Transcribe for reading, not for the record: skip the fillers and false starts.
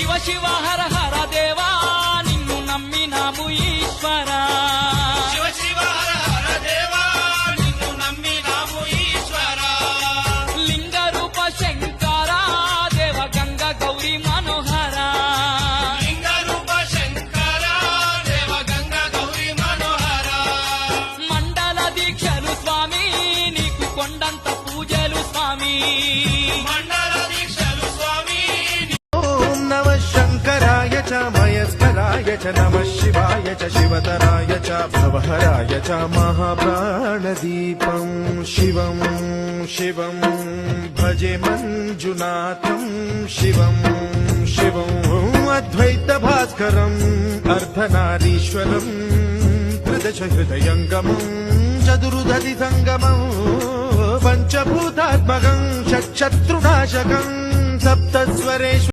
శివ శివ హర హర దేవా నిన్ను నమ్మినాము ఈశ్వరా శివ శివ హర హర దేవా నిన్ను నమ్మినాము ఈశ్వరా లింగ రూప శంకరా దేవ గంగ గౌరీ మనోహర లింగ రూప శంకరా దేవ గంగ గౌరీ మనోహర మండల దీక్షలు స్వామి నీకు కొండంత పూజలు స్వామి మండల దీక్షలు స్వామి ఓం నమః శంకరాయ చ మయస్కరాయ చ నమః శివాయ చ శివతరాయ చ భవహరాయ చ మహాప్రాణదీపం శివం శివం భజే మంజునాథం శివం శివం అద్వైత భాస్కరం అర్ధనారీశ్వరం త్రిదశ హృదయంగమం చతురుదధి సంగమం పంచభూతాత్మకం షట్శత్రునాశకం సప్తస్వరేషు